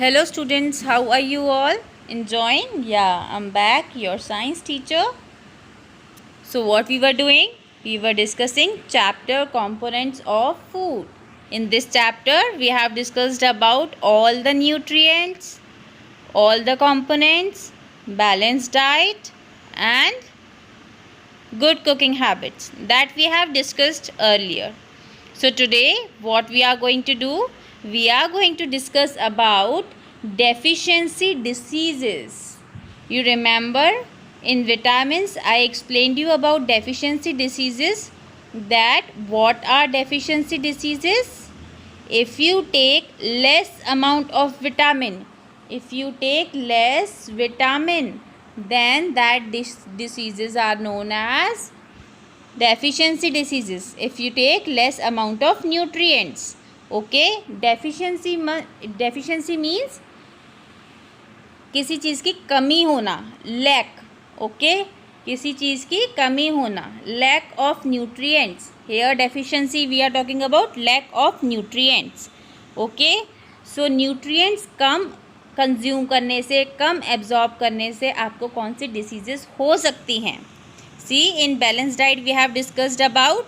Hello students, how are you all? Enjoying? Yeah, I'm back, your science teacher. So what we were doing? We were discussing chapter components of food. In this chapter, we have discussed about all the nutrients, all the components, balanced diet and good cooking habits that we have discussed earlier. So today what we are going to do, we are going to discuss about deficiency diseases. You remember in vitamins I explained you about deficiency diseases, that what are deficiency diseases? If you take less amount of vitamin, then that diseases are known as deficiency diseases. If you take less amount of nutrients, okay, deficiency means किसी चीज़ की कमी होना, lack, okay, किसी चीज़ की कमी होना, lack of nutrients. Here deficiency we are talking about lack of nutrients. Okay, so nutrients कम consume करने से, कम एब्जॉर्ब करने से आपको कौन सी डिसीजेस हो सकती हैं. See, in balanced diet we have discussed about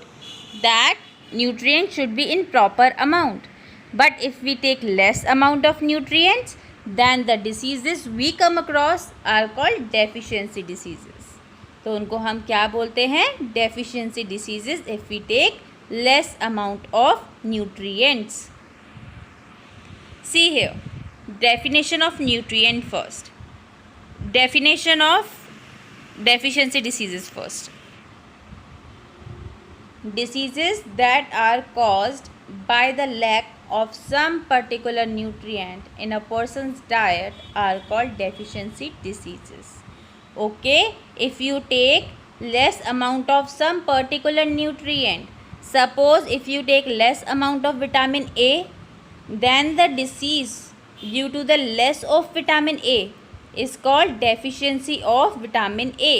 that nutrients should be in proper amount. But if we take less amount of nutrients, then the diseases we come across are called deficiency diseases. तो उनको हम क्या बोलते हैं? Deficiency diseases if we take less amount of nutrients. See here, definition of nutrient first. Definition of deficiency diseases first. Diseases that are caused by the lack of some particular nutrient in a person's diet are called deficiency diseases. Okay, if you take less amount of some particular nutrient, suppose if you take less amount of vitamin A, then the disease due to the less of vitamin A is called deficiency of vitamin A.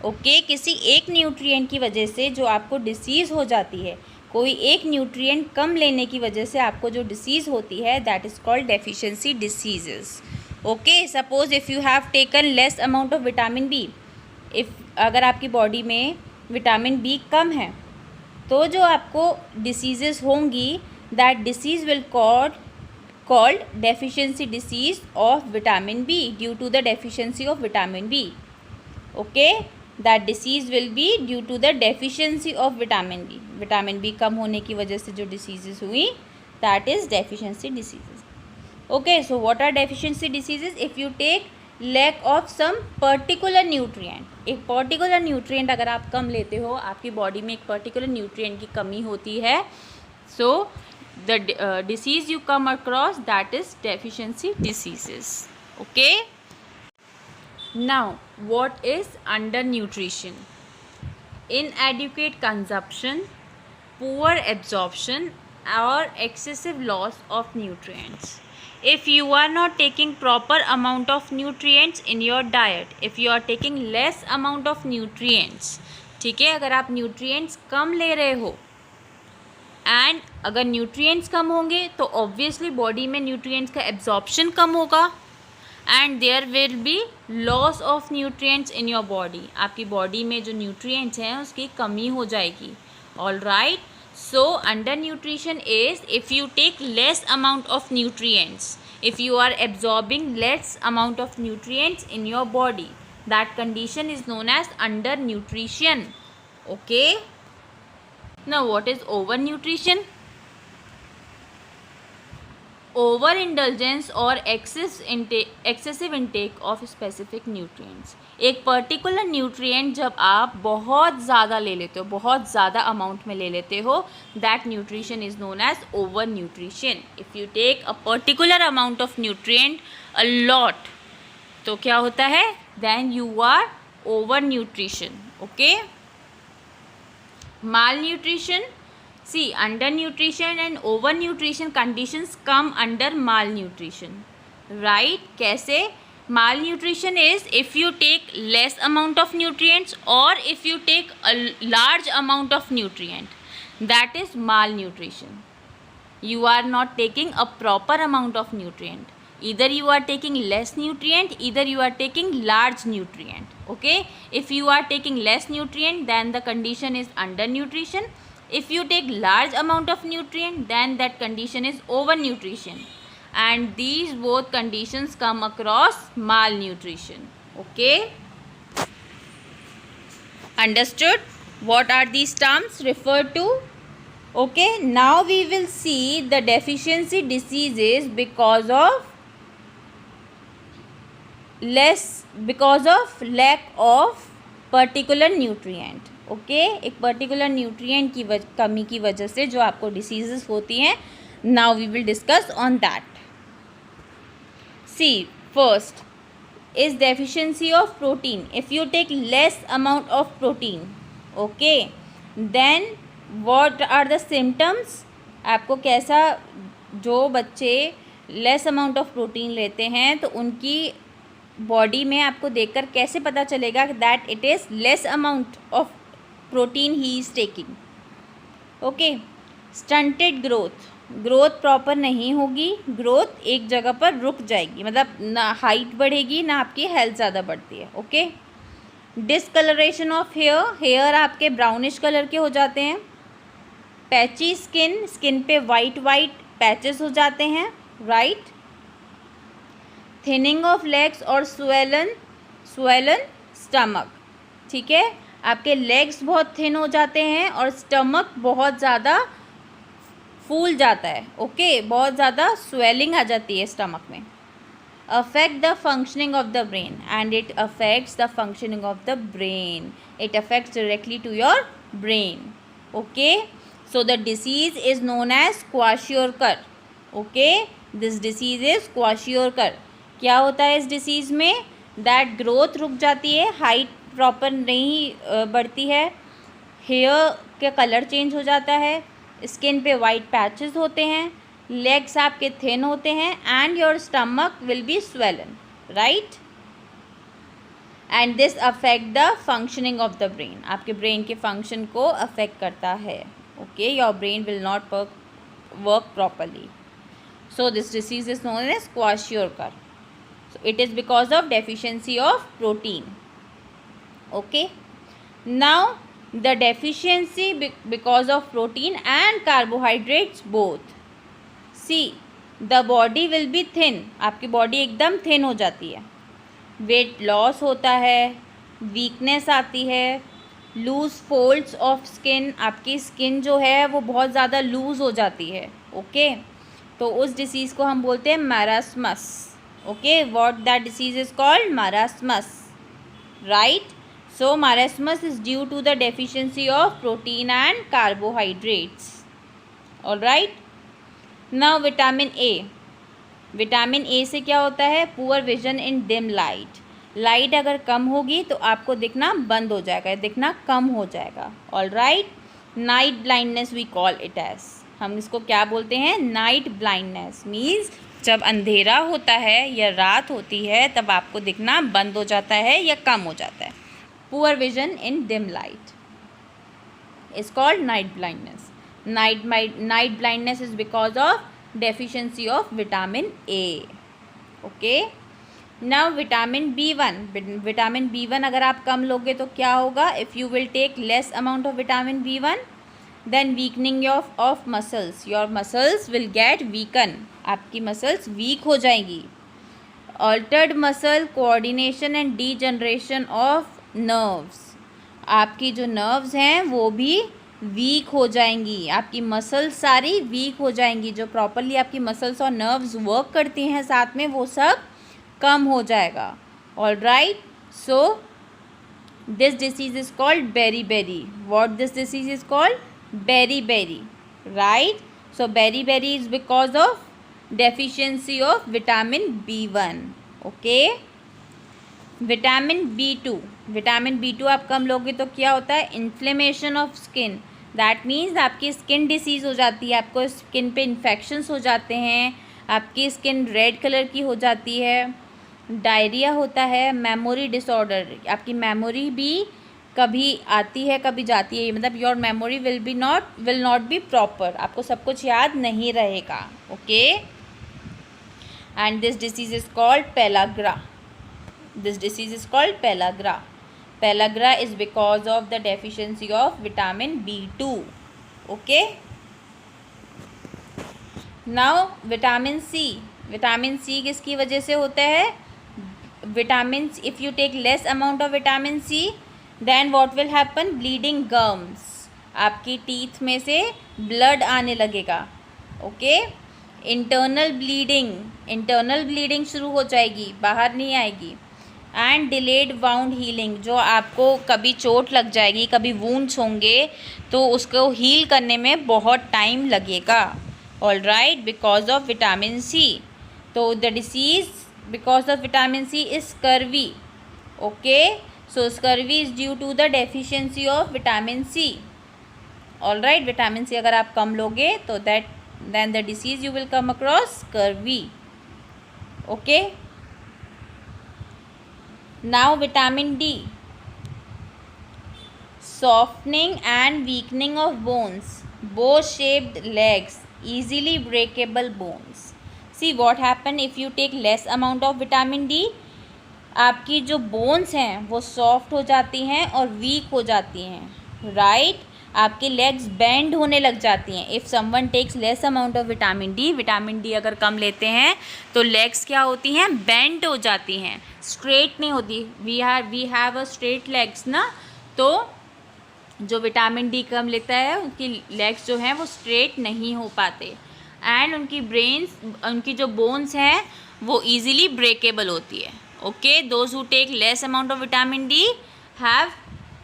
Okay, किसी एक nutrient की वजह से जो आपको disease हो जाती है, कोई एक न्यूट्रिएंट कम लेने की वजह से आपको जो डिसीज़ होती है, that is called deficiency diseases. Okay, suppose if you have taken less amount of vitamin B, अगर आपकी बॉडी में विटामिन बी कम है, तो जो आपको डिसीजेस होंगी, that disease will called deficiency disease of vitamin B due to the deficiency of vitamin B. Okay, that disease will be due to the deficiency of vitamin B. Vitamin B कम होने की वजह से जो diseases हुई, that is deficiency diseases. Okay, so what are deficiency diseases? If you take lack of some particular nutrient, एक particular nutrient अगर आप कम लेते हो, आपकी बॉडी में एक particular nutrient की कमी होती है, so the disease you come across, that is deficiency diseases. Okay, now what is undernutrition? Inadequate consumption, poor absorption or excessive loss of nutrients. If you are not taking proper amount of nutrients in your diet, if you are taking less amount of nutrients, ठीक है, अगर आप nutrients कम ले रहे हो, and अगर nutrients कम होंगे तो ऑब्वियसली बॉडी में न्यूट्रिएंट्स का एब्जॉर्प्शन कम होगा and there will be loss of nutrients in your body. आपकी बॉडी में जो न्यूट्रिएंट्स हैं उसकी कमी हो जाएगी. All right, so under nutrition is if you take less amount of nutrients, if you are absorbing less amount of nutrients in your body, that condition is known as under nutrition. Okay, now what is overnutrition? Overindulgence or excessive intake of specific nutrients. एक particular nutrient जब आप बहुत ज़्यादा ले लेते हो, बहुत ज़्यादा अमाउंट में ले लेते हो, that nutrition is known as over nutrition. If you take a particular amount of nutrient a lot, तो क्या होता है? Then you are over nutrition. Okay, malnutrition. See, undernutrition and overnutrition conditions come under malnutrition, right? कैसे? Malnutrition is if you take less amount of nutrients or if you take a large amount of nutrient, that is malnutrition. You are not taking a proper amount of nutrient. either you are taking less nutrient, either you are taking large nutrient. Okay, if you are taking less nutrient, then the condition is undernutrition. If you take large amount of nutrient, then that condition is overnutrition, and these both conditions come across malnutrition. Okay, understood what are these terms referred to? Okay, now we will see the deficiency diseases because of lack of particular nutrient. Okay, एक particular nutrient की कमी की वजह से जो आपको diseases होती हैं. Now we will discuss on that. See, first is deficiency of protein. If you take less amount of protein, okay, then what are the symptoms? आपको कैसा, जो बच्चे लेस अमाउंट ऑफ प्रोटीन लेते हैं तो उनकी बॉडी में आपको देखकर कैसे पता चलेगा that it is less amount of protein he is taking. Okay, stunted growth, growth proper नहीं होगी, ग्रोथ एक जगह पर रुक जाएगी, मतलब ना हाइट बढ़ेगी ना आपकी हेल्थ ज़्यादा बढ़ती है. Okay, discoloration of hair, hair आपके ब्राउनिश कलर के हो जाते हैं. पैची स्किन, स्किन पे वाइट पैचेस हो जाते हैं. राइट. थिनिंग ऑफ लेग्स और स्वेलन स्टमक. ठीक है, आपके लेग्स बहुत थिन हो जाते हैं और स्टमक बहुत ज़्यादा फूल जाता है. ओके, बहुत ज़्यादा स्वेलिंग आ जाती है स्टमक में. Affect the functioning of the brain, and it affects the functioning of the brain. It affects directly to your brain. Okay, so the disease is known as kwashiorkor. Okay, this disease is kwashiorkor. क्या होता है इस disease में? That growth रुक जाती है, height proper नहीं बढ़ती है, हेयर का कलर चेंज हो जाता है, स्किन पे वाइट पैचेस होते हैं, लेग्स आपके थिन होते हैं, and your stomach will be swollen. Right. And this affect the functioning of the brain. आपके ब्रेन के फंक्शन को अफेक्ट करता है. Okay, your brain will not work properly. So this disease is known as kwashiorkor. So it is because of deficiency of protein. Okay, now the deficiency because of protein and carbohydrates both. See, the body will be thin. आपकी body एकदम thin हो जाती है, weight loss होता है, weakness आती है, loose folds of skin, आपकी स्किन जो है वो बहुत ज़्यादा लूज हो जाती है. ओके, तो उस डिसीज़ को हम बोलते हैं marasmus. Okay, what that disease is called? Marasmus. Right. So marasmus is due to the deficiency of protein and carbohydrates. All right. Now vitamin A. Vitamin A से क्या होता है? Poor vision in dim light. Light अगर कम होगी तो आपको दिखना बंद हो जाएगा, दिखना कम हो जाएगा. All right. Night blindness we call it as. हम इसको क्या बोलते हैं? Night blindness. मीन्स जब अंधेरा होता है या रात होती है तब आपको दिखना बंद हो जाता है या कम हो जाता है. Poor vision in dim light is called night blindness. Night blindness is because of deficiency of vitamin A. Okay, now vitamin B1. Vitamin B1 अगर आप कम लोगे तो क्या होगा? If you will take less amount of vitamin B1, then weakening of muscles. Your muscles will get weaken. आपकी muscles weak हो जाएंगी. Altered muscle coordination and degeneration of nerves. आपकी जो नर्व्स हैं वो भी वीक हो जाएंगी, आपकी मसल्स सारी वीक हो जाएंगी. जो प्रॉपरली आपकी मसल्स और नर्व्स वर्क करती हैं साथ में वो सब कम हो जाएगा. All right. So this disease is called beri. What this disease is called? beriberi. Right. So beriberi is because of deficiency of vitamin B1. Okay. Vitamin B2. Vitamin B2 आप कम लोगे तो क्या होता है? Inflammation of skin. That means आपकी skin disease हो जाती है, आपको स्किन पे इन्फेक्शंस हो जाते हैं, आपकी स्किन रेड कलर की हो जाती है, डायरिया होता है, मेमोरी डिसऑर्डर. आपकी मेमोरी भी कभी आती है कभी जाती है, मतलब your memory will not be proper. आपको सब कुछ याद नहीं रहेगा. Okay, and this disease is called pellagra. This disease is called pellagra. Pellagra is because of the deficiency of vitamin B2. Okay. Now vitamin C. Vitamin C किसकी वजह से होता है? Vitamins, if you take less amount of vitamin C, then what will happen? Bleeding gums. आपकी teeth में से blood आने लगेगा. ओके. इंटरनल ब्लीडिंग शुरू हो जाएगी, बाहर नहीं आएगी. एंड डिलेड वाउंड हीलिंग, जो आपको कभी चोट लग जाएगी, कभी वूंड्स होंगे, तो उसको हील करने में बहुत टाइम लगेगा. All right, because of vitamin C. तो the disease because of vitamin C is scurvy. Okay. So scurvy is due to the deficiency of vitamin C. All right, vitamin C अगर आप कम लोगे तो then the disease you will come across scurvy. Okay. Now vitamin D. Softening and weakening of bones, bow shaped legs, easily breakable bones. See what happen if you take less amount of vitamin D. आपकी जो bones हैं वो soft हो जाती हैं और week हो जाती हैं. राइट. आपकी लेग्स बेंड होने लग जाती हैं. If someone takes less amount of vitamin D अगर कम लेते हैं तो लेग्स क्या होती हैं? बेंड हो जाती हैं, स्ट्रेट नहीं होती. We have a straight legs ना. तो जो विटामिन डी कम लेता है उनकी लेग्स जो हैं वो स्ट्रेट नहीं हो पाते. एंड उनकी जो बोन्स हैं वो ईजिली ब्रेकेबल होती है. Okay. Those who take less amount of vitamin D have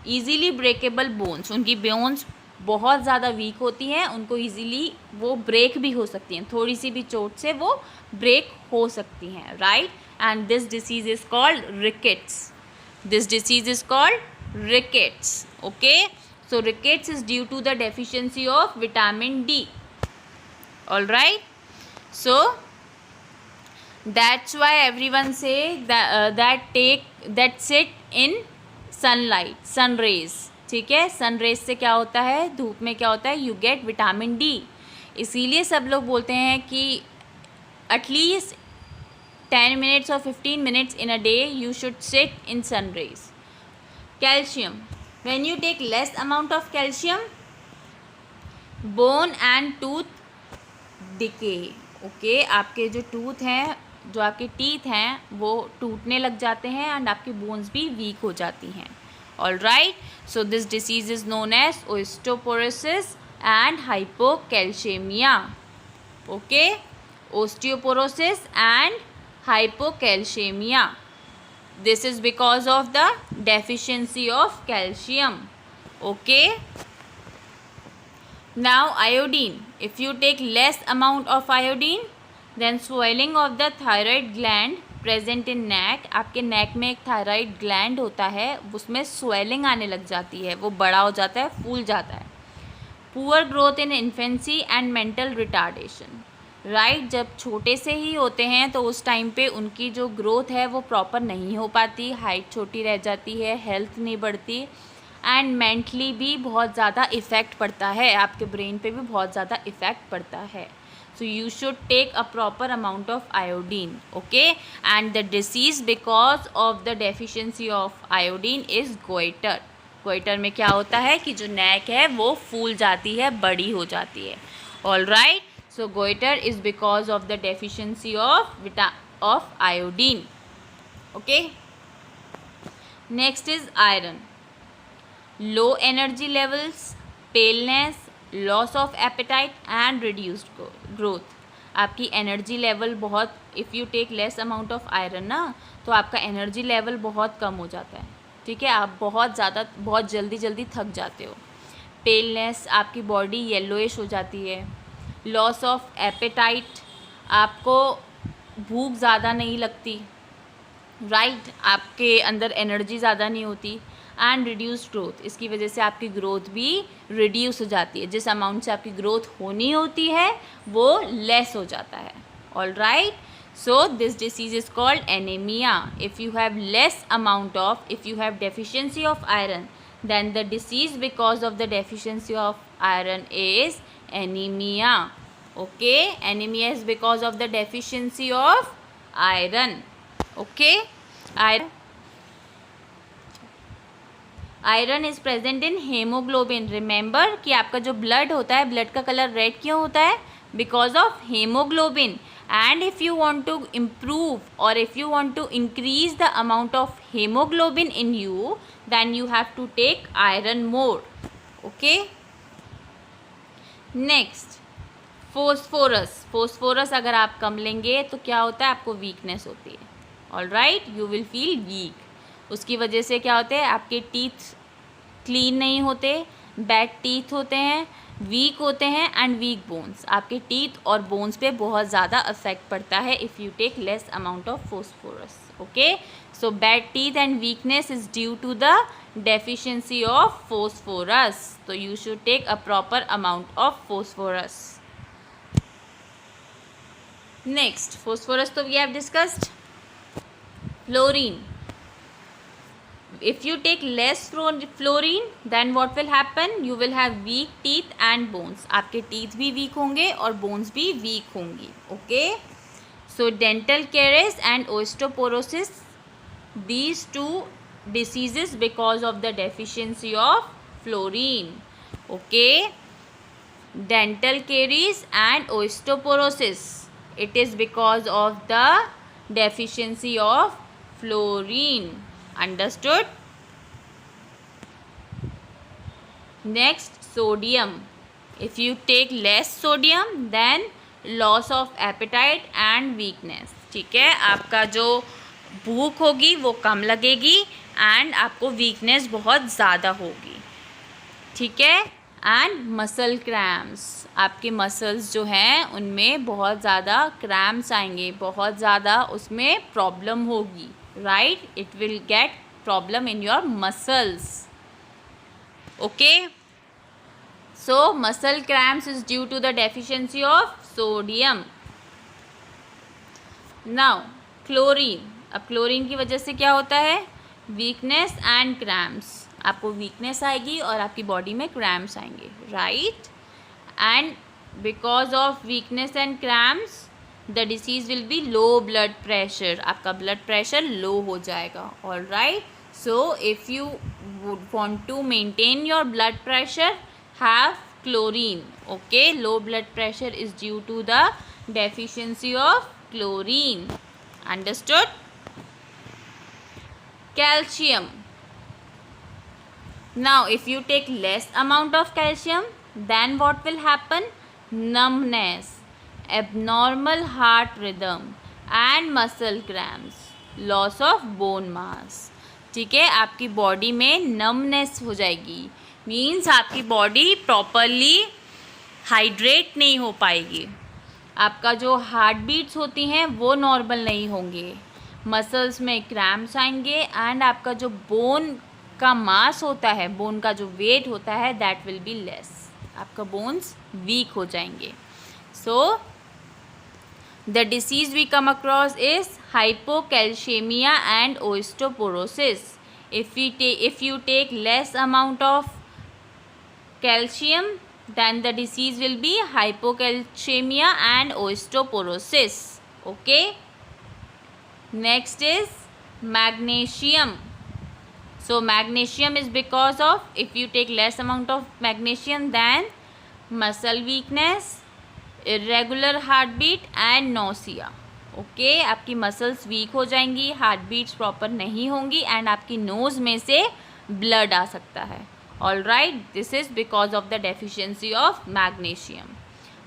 easily breakable bones. उनकी बोन्स बहुत ज़्यादा वीक होती हैं, उनको ईज़िली वो ब्रेक भी हो सकती हैं, थोड़ी सी भी चोट से वो ब्रेक हो सकती हैं. Right. And this disease is called rickets. This disease is called rickets. Okay. So rickets is due to the deficiency of vitamin D. All right. So that's why everyone say that sit in sunlight, sun rays. ठीक है. Sun rays से क्या होता है? धूप में क्या होता है? You get vitamin D. इसीलिए सब लोग बोलते हैं कि at least 10 minutes or 15 minutes in a day you should sit in sun rays. Calcium. When you take less amount of calcium, bone and tooth decay. Okay. आपके जो टूथ हैं, जो आपके टीथ हैं वो टूटने लग जाते हैं एंड आपकी बोन्स भी वीक हो जाती हैं. All right. So this disease is known as osteoporosis and hypocalcaemia. Okay. Osteoporosis and hypocalcaemia. This is because of the deficiency of calcium. Okay. Now iodine. If you take less amount of iodine, then swelling of the thyroid gland present in neck. आपके neck में एक thyroid gland होता है, उसमें swelling आने लग जाती है, वो बड़ा हो जाता है, फूल जाता है. Poor growth in infancy and mental retardation. Right. जब छोटे से ही होते हैं तो उस टाइम पे उनकी जो ग्रोथ है वो प्रॉपर नहीं हो पाती, हाइट छोटी रह जाती है, हेल्थ नहीं बढ़ती एंड मेंटली भी बहुत ज़्यादा इफ़ेक्ट पड़ता है, आपके ब्रेन पे भी बहुत ज़्यादा इफ़ेक्ट पड़ता है. So you should take a proper amount of iodine. Okay. And the disease because of the deficiency of iodine is goiter. Goiter में क्या होता है कि जो नेक है वो फूल जाती है, बड़ी हो जाती है. All right. So goiter is because of the deficiency of iodine. Okay. Next is iron. Low energy levels, paleness, loss of appetite and reduced growth. आपकी एनर्जी लेवल बहुत, if you take less amount of iron ना, तो आपका energy level बहुत कम हो जाता है. ठीक है. आप बहुत जल्दी थक जाते हो. पेलनेस, आपकी बॉडी येलोइश हो जाती है. लॉस ऑफ एपेटाइट, आपको भूख ज़्यादा नहीं लगती. राइट. आपके अंदर एनर्जी ज़्यादा नहीं होती. एंड रिड्यूस्ड ग्रोथ, इसकी वजह से आपकी ग्रोथ भी रिड्यूस हो जाती है. जिस अमाउंट से आपकी ग्रोथ होनी होती है वो लेस हो जाता है. All right. So this disease is called anaemia. If you have less amount of, if you have deficiency of iron, then the disease because of the deficiency of iron is anemia. Okay. Anemia is because of the deficiency of iron. Okay, iron is present in haemoglobin. Remember कि आपका जो blood होता है, blood का colour red क्यों होता है? Because of haemoglobin. And if you want to improve or if you want to increase the amount of hemoglobin in you, then you have to take iron more. Okay, next phosphorus. phosphorus अगर आप कम लेंगे तो क्या होता है? आपको weakness होती है. All right, you will feel weak. उसकी वजह से क्या होते हैं? आपके टीथ क्लीन नहीं होते, बैड टीथ होते हैं, वीक होते हैं एंड वीक बोन्स. आपके टीथ और बोन्स पे बहुत ज़्यादा अफेक्ट पड़ता है if you take less amount of phosphorus. Okay, so bad teeth and weakness is due to the deficiency of phosphorus. तो you should take a proper amount of phosphorus. Next, phosphorus तो we have discussed. Fluorine. If you take less fluorine, then what will happen? You will have weak teeth and bones. आपके teeth भी weak होंगे और bones भी weak होंगी. Okay? So dental caries and osteoporosis, these two diseases because of the deficiency of fluorine. Okay? Dental caries and osteoporosis, it is because of the deficiency of fluorine. Understood? Next, sodium. If you take less sodium, then loss of appetite and weakness. ठीक है, आपका जो भूख होगी वो कम लगेगी and आपको weakness बहुत ज़्यादा होगी. ठीक है, एंड मसल क्रैम्प्स. आपके मसल्स जो हैं उनमें बहुत ज़्यादा क्रैम्प्स आएंगे, बहुत ज़्यादा उसमें प्रॉब्लम होगी. Right, it will get problem in your muscles. Okay, so muscle cramps is due to the deficiency of sodium. Now chlorine. अब क्लोरीन की वजह से क्या होता है? Weakness and cramps. आपको वीकनेस आएगी और आपकी बॉडी में क्रैम्प्स आएंगे. Right, and because of weakness and cramps the disease will be low blood pressure. आपका ब्लड प्रेशर लो हो जाएगा. All right, so if you want to maintain your blood pressure, have chlorine. Okay, low blood pressure is due to the deficiency of chlorine. Understood? Calcium. Now if you take less amount of calcium, then what will happen? Numbness, abnormal heart rhythm and muscle cramps, loss of bone mass. ठीक है, आपकी body में numbness हो जाएगी. Means आपकी body properly hydrate नहीं हो पाएगी. आपका जो हार्ट बीट्स होती हैं वो नॉर्मल नहीं होंगे. मसल्स में क्रैम्प्स आएंगे एंड आपका जो बोन का मास होता है, बोन का जो वेट होता है, दैट विल बी लेस. आपका बोन्स वीक हो जाएंगे. So the disease we come across is hypocalcemia and osteoporosis. If you take less amount of calcium, then the disease will be hypocalcemia and osteoporosis. Okay, next is magnesium. So magnesium is because of, if you take less amount of magnesium, then muscle weakness, irregular heartbeat and nausea. Okay, आपकी muscles weak हो जाएंगी, heart beats proper नहीं होंगी and आपकी nose में से blood आ सकता है. All right, this is because of the deficiency of magnesium.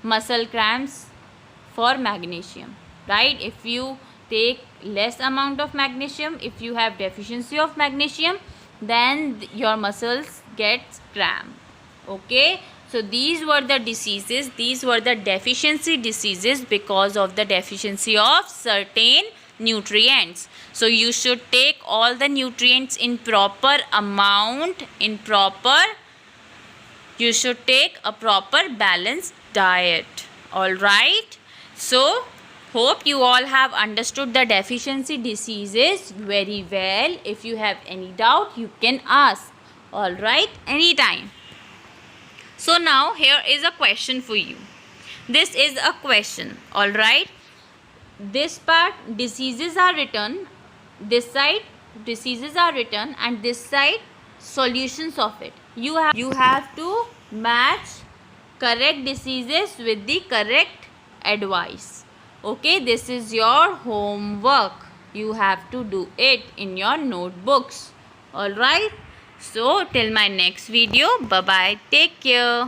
Muscle cramps for magnesium. Right, if you take less amount of magnesium, if you have deficiency of magnesium, then your muscles get cramp. Okay, so these were the diseases, these were the deficiency diseases because of the deficiency of certain nutrients. So you should take all the nutrients in proper amount, you should take a proper balanced diet. All right, so hope you all have understood the deficiency diseases very well. If you have any doubt, you can ask. All right, anytime. So now here is a question for you. This is a question. All right. this part diseases are written, this side diseases are written, and this side solutions of it. You have to match correct diseases with the correct advice. Okay, this is your homework. You have to do it in your notebooks. Alright, so till my next video, bye bye, take care.